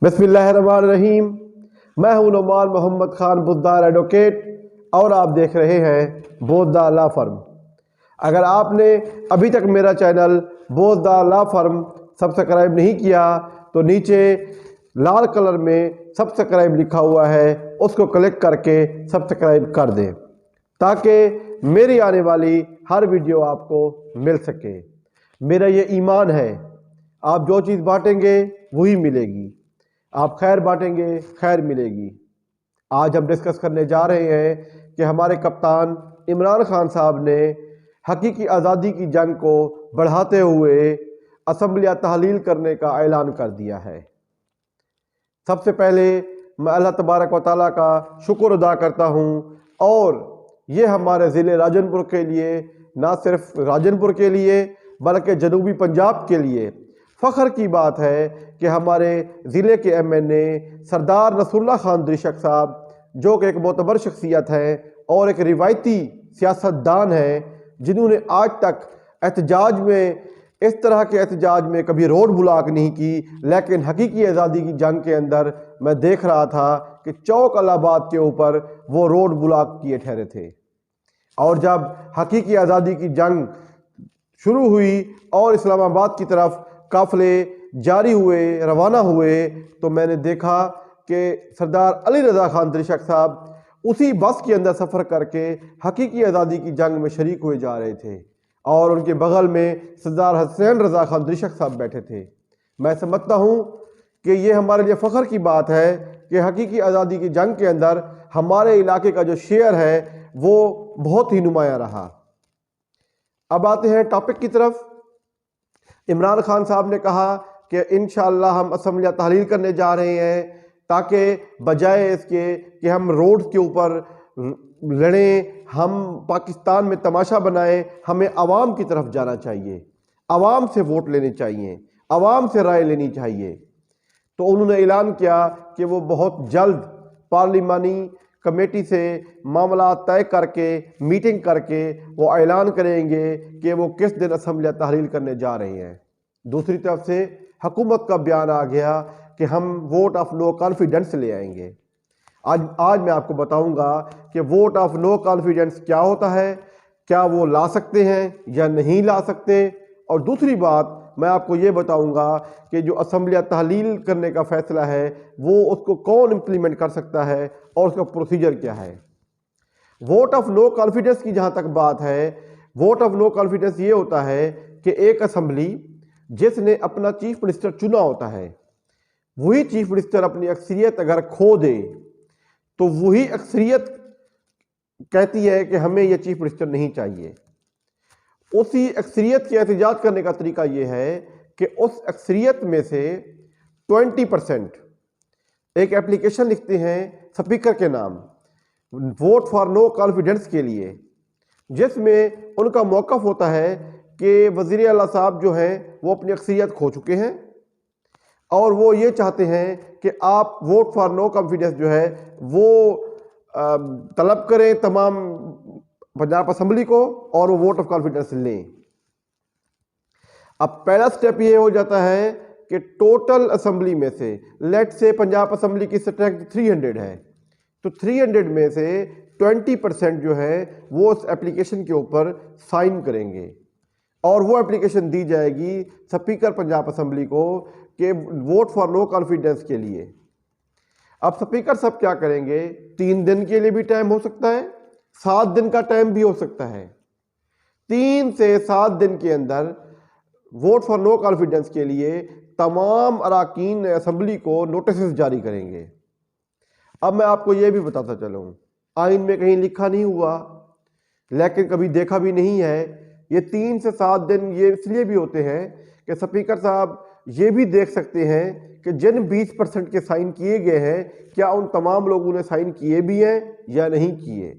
बिस्मिल्लाहिर्रहमानिर्रहीम। मैं हूं नुमान मोहम्मद खान बुद्दार एडवोकेट और आप देख रहे हैं बोद्दा लॉ फर्म। अगर आपने अभी तक मेरा चैनल बोद्दा लॉ फर्म सब्सक्राइब नहीं किया तो नीचे लाल कलर में सब्सक्राइब लिखा हुआ है, उसको क्लिक करके सब्सक्राइब कर दें ताकि मेरी आने वाली हर वीडियो आपको मिल सके। मेरा ये ईमान है, आप जो चीज़ बांटेंगे वही मिलेगी। आप खैर बांटेंगे, खैर मिलेगी। आज हम डिस्कस करने जा रहे हैं कि हमारे कप्तान इमरान खान साहब ने हकीकी आज़ादी की जंग को बढ़ाते हुए असम्बलियाँ तहलील करने का ऐलान कर दिया है। सबसे पहले मैं अल्लाह तबारक व तआला का शुक्र अदा करता हूँ और ये हमारे ज़िले राजनपुर के लिए, ना सिर्फ राजनपुर के लिए बल्कि जनूबी पंजाब के लिए फ़ख्र की बात है कि हमारे ज़िले के MNA सरदार नसरुल्लाह खान दिलशक साहब, जो कि एक मोतबर शख्सियत है और एक रिवायती सियासतदान है, जिन्होंने आज तक एहतजाज में, इस तरह के एहतजाज में कभी रोड ब्लॉक नहीं की, लेकिन हकीकी आज़ादी की जंग के अंदर मैं देख रहा था कि चौक अलाहाबाद के ऊपर वो रोड ब्लॉक किए ठहरे थे। और जब हकीकी आज़ादी की जंग शुरू हुई और इस्लामाबाद की तरफ काफ़िले जारी हुए, रवाना हुए, तो मैंने देखा कि सरदार अली रज़ा खान दिलशक साहब उसी बस के अंदर सफ़र करके हकीकी आज़ादी की जंग में शरीक हुए जा रहे थे और उनके बगल में सरदार हुसैन रज़ा खान दिलशक साहब बैठे थे। मैं समझता हूँ कि ये हमारे लिए फ़ख्र की बात है कि हकीकी आज़ादी की जंग के अंदर हमारे इलाके का जो शेयर है वो बहुत ही नुमाया रहा। अब आते हैं टॉपिक की तरफ। इमरान खान साहब ने कहा कि इंशाअल्लाह हम असम्बलियाँ तहलील करने जा रहे हैं ताकि बजाय इसके कि हम रोड के ऊपर लड़ें, हम पाकिस्तान में तमाशा बनाएं, हमें आवाम की तरफ जाना चाहिए, आवाम से वोट लेने चाहिए, आवाम से राय लेनी चाहिए। तो उन्होंने ऐलान किया कि वो बहुत जल्द पार्लिमानी कमेटी से मामला तय करके, मीटिंग करके वो ऐलान करेंगे कि वो किस दिन असम्बलियाँ तहलील करने जा रहे हैं। दूसरी तरफ से हुकूमत का बयान आ गया कि हम वोट ऑफ नो कॉन्फिडेंस ले आएंगे। आज मैं आपको बताऊंगा कि वोट ऑफ नो कॉन्फिडेंस क्या होता है, क्या वो ला सकते हैं या नहीं ला सकते, और दूसरी बात मैं आपको ये बताऊंगा कि जो असम्बलियाँ तहलील करने का फ़ैसला है वो उसको कौन इम्प्लीमेंट कर सकता है और उसका प्रोसीजर क्या है। वोट ऑफ नो कॉन्फिडेंस की जहाँ तक बात है, वोट ऑफ नो कॉन्फिडेंस ये होता है कि एक असम्बली जिसने अपना चीफ मिनिस्टर चुना होता है, वही चीफ मिनिस्टर अपनी अक्सरियत अगर खो दे तो वही अक्सरियत कहती है कि हमें यह चीफ मिनिस्टर नहीं चाहिए। उसी अक्सरियत के एहतजाज करने का तरीका यह है कि उस अक्सरियत में से 20% एक एप्लीकेशन लिखते हैं स्पीकर के नाम, वोट फॉर नो कॉन्फिडेंस के लिए, जिसमें उनका मौक़िफ़ होता है कि वज़ीर आला साहब जो हैं वो अपनी अक्सरियत खो चुके हैं और वो ये चाहते हैं कि आप वोट फॉर नो कॉन्फिडेंस जो है वो तलब करें तमाम पंजाब असम्बली को और वो वोट ऑफ कॉन्फिडेंस लें। अब पहला स्टेप ये हो जाता है कि टोटल असम्बली में से, लेट से पंजाब असम्बली की स्ट्रेंथ 300 है, तो 300 में से 20% जो है वो उस एप्लीकेशन के ऊपर साइन करेंगे और वो एप्लीकेशन दी जाएगी स्पीकर पंजाब असम्बली को कि वोट फॉर नो कॉन्फिडेंस के लिए। अब स्पीकर साहब क्या करेंगे, 3 दिन के लिए भी टाइम हो सकता है, 7 दिन का टाइम भी हो सकता है। 3 से 7 दिन के अंदर वोट फॉर नो कॉन्फिडेंस के लिए तमाम अराकीन असम्बली को नोटिस जारी करेंगे। अब मैं आपको ये भी बताता चलूँ, आइन में कहीं लिखा नहीं हुआ लेकिन कभी देखा भी नहीं है, ये 3 से 7 दिन ये इसलिए भी होते हैं कि स्पीकर साहब ये भी देख सकते हैं कि जिन 20% के साइन किए गए हैं क्या उन तमाम लोगों ने साइन किए भी हैं या नहीं किए।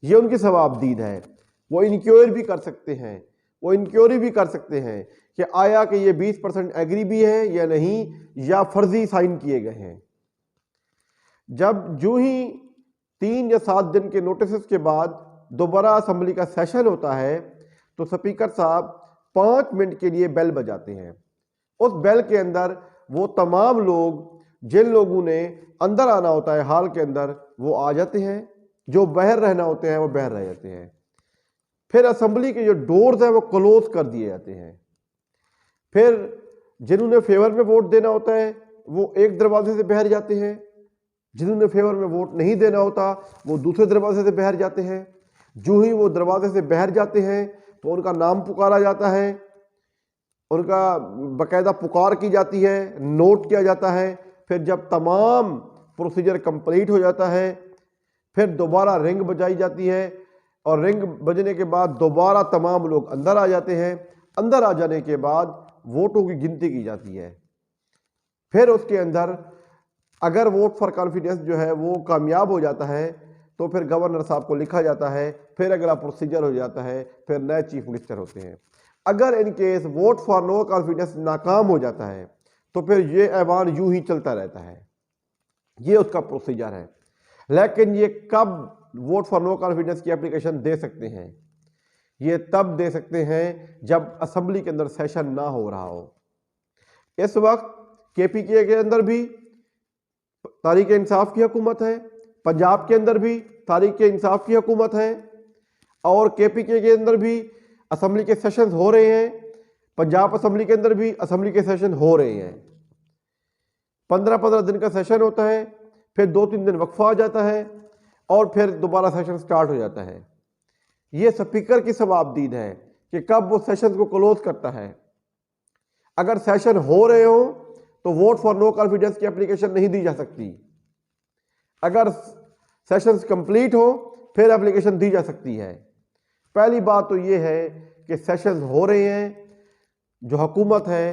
ये उनकी सवाबदीद है, वो इंक्वायरी भी कर सकते हैं, वो इंक्वायरी भी कर सकते हैं कि आया कि ये 20% एग्री भी है या नहीं, या फर्जी साइन किए गए हैं। जब जो ही 3 या 7 दिन के नोटिस के बाद दोबारा असम्बली का सेशन होता है तो स्पीकर साहब 5 मिनट के लिए बेल बजाते हैं। उस बेल के अंदर वो तमाम लोग जिन लोगों ने अंदर आना होता है हाल के अंदर वो आ जाते हैं, जो बाहर रहना होते हैं वो बाहर रह जाते हैं। फिर असेंबली के जो डोर्स हैं वो क्लोज कर दिए जाते हैं। फिर जिन्होंने फेवर में वोट देना होता है वो एक दरवाजे से बाहर जाते हैं, जिन्होंने फेवर में वोट नहीं देना होता वो दूसरे दरवाजे से बाहर जाते हैं। जो ही वो दरवाजे से बाहर जाते हैं तो उनका नाम पुकारा जाता है, उनका बाकायदा पुकार की जाती है, नोट किया जाता है। फिर जब तमाम प्रोसीजर कंप्लीट हो जाता है फिर दोबारा रिंग बजाई जाती है और रिंग बजने के बाद दोबारा तमाम लोग अंदर आ जाते हैं। अंदर आ जाने के बाद वोटों की गिनती की जाती है। फिर उसके अंदर अगर वोट फॉर कॉन्फिडेंस जो है वो कामयाब हो जाता है तो फिर गवर्नर साहब को लिखा जाता है, फिर अगला प्रोसीजर हो जाता है, फिर नए चीफ मिनिस्टर होते हैं। अगर in case vote for no confidence नाकाम हो जाता है तो फिर ये ऐवान यूं ही चलता रहता है, ये उसका प्रोसीजर है। लेकिन ये कब वोट फॉर नो कॉन्फिडेंस की एप्लीकेशन दे सकते हैं? ये तब दे सकते हैं जब असेंबली के अंदर सेशन ना हो रहा हो। इस वक्त केपीके के अंदर भी तारीक इंसाफ की हुकूमत है, पंजाब के अंदर भी तारीक इंसाफ की हुकूमत है और केपीके के अंदर भी असेंबली के सेशंस हो रहे हैं। पंजाब असेंबली के अंदर भी असेंबली के सेशन हो रहे हैं। 15-15 दिन का सेशन होता है, फिर 2-3 दिन वक्फा आ जाता है और फिर दोबारा सेशन स्टार्ट हो जाता है। ये स्पीकर की सवाबदीद है कि कब वो सेशन को क्लोज करता है। अगर सेशन हो रहे हो तो वोट फॉर नो कॉन्फिडेंस की एप्लीकेशन नहीं दी जा सकती। अगर सेशंस कंप्लीट हो फिर एप्लीकेशन दी जा सकती है। पहली बात तो ये है कि सेशंस हो रहे हैं, जो हुकूमत है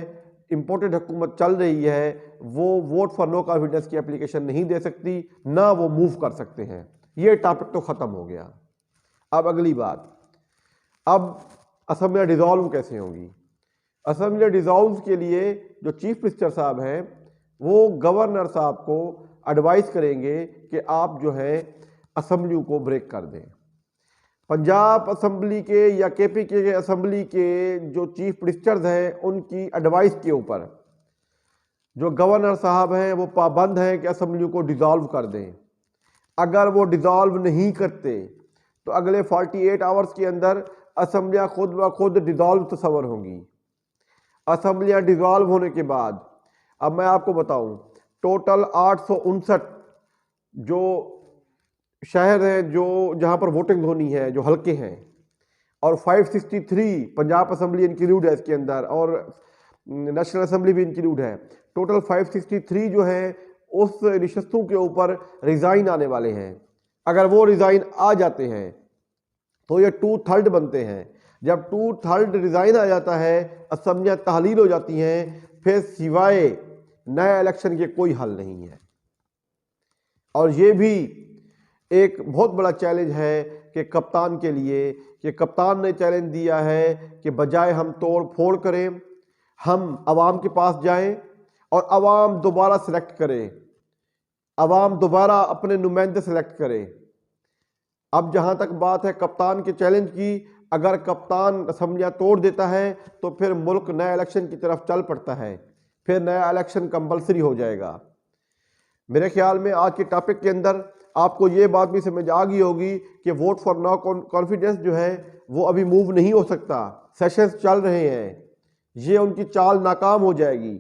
इंपोर्टेड हुकूमत चल रही है वो वोट फॉर नो कॉन्फिडेंस की एप्लीकेशन नहीं दे सकती, ना वो मूव कर सकते हैं। ये टॉपिक तो ख़त्म हो गया। अब अगली बात, अब असेंबली डिज़ोल्व कैसे होंगी? असेंबली डिज़ोल्व के लिए जो चीफ मिनिस्टर साहब हैं वो गवर्नर साहब को एडवाइस करेंगे कि आप जो है असेंबली को ब्रेक कर दें। पंजाब असेंबली के या केपीके के असेंबली के जो चीफ मिनिस्टर्स हैं उनकी एडवाइस के ऊपर जो गवर्नर साहब हैं वो पाबंद हैं कि असेंबली को डिज़ोल्व कर दें। अगर वो डिज़ोल्व नहीं करते तो अगले 48 आवर्स के अंदर असेंबलियाँ खुद ब खुद डिज़ोल्व तस्वर होंगी। असेंबलियाँ डिज़ोल्व होने के बाद अब मैं आपको बताऊं, टोटल 859 जो शहर हैं जो जहां पर वोटिंग होनी है, जो हल्के हैं, और 563 पंजाब असेंबली इंक्लूड है इसके अंदर और नेशनल असेंबली भी इंक्लूड है। टोटल 563 जो है उस नशस्तों के ऊपर रिज़ाइन आने वाले हैं। अगर वो रिज़ाइन आ जाते हैं तो ये 2/3 बनते हैं। जब 2/3 रिज़ाइन आ जाता है, असेंबलियाँ तहलील हो जाती हैं, फिर सिवाय नए इलेक्शन के कोई हल नहीं है। और ये भी एक बहुत बड़ा चैलेंज है कि कप्तान के लिए, कि कप्तान ने चैलेंज दिया है कि बजाय हम तोड़ फोड़ करें, हम अवाम के पास जाएं और अवाम दोबारा सेलेक्ट करे, अवाम दोबारा अपने नुमाइंदे सेलेक्ट करे। अब जहां तक बात है कप्तान के चैलेंज की, अगर कप्तान असेंबलियाँ तोड़ देता है तो फिर मुल्क नए इलेक्शन की तरफ चल पड़ता है, फिर नया इलेक्शन कंपलसरी हो जाएगा। मेरे ख्याल में आज के टॉपिक के अंदर आपको ये बात भी समझ आ गई होगी कि वोट फॉर नो कॉन्फिडेंस जो है वो अभी मूव नहीं हो सकता। सेशंस चल रहे हैं, ये उनकी चाल नाकाम हो जाएगी।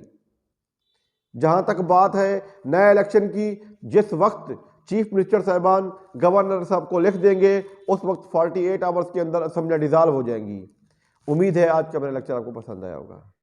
जहां तक बात है नए इलेक्शन की, जिस वक्त चीफ मिनिस्टर साहबान गवर्नर साहब को लिख देंगे उस वक्त 48 आवर्स के अंदर असेंबली डिसॉल्व हो जाएंगी। उम्मीद है आज का मेरा लेक्चर आपको पसंद आया होगा।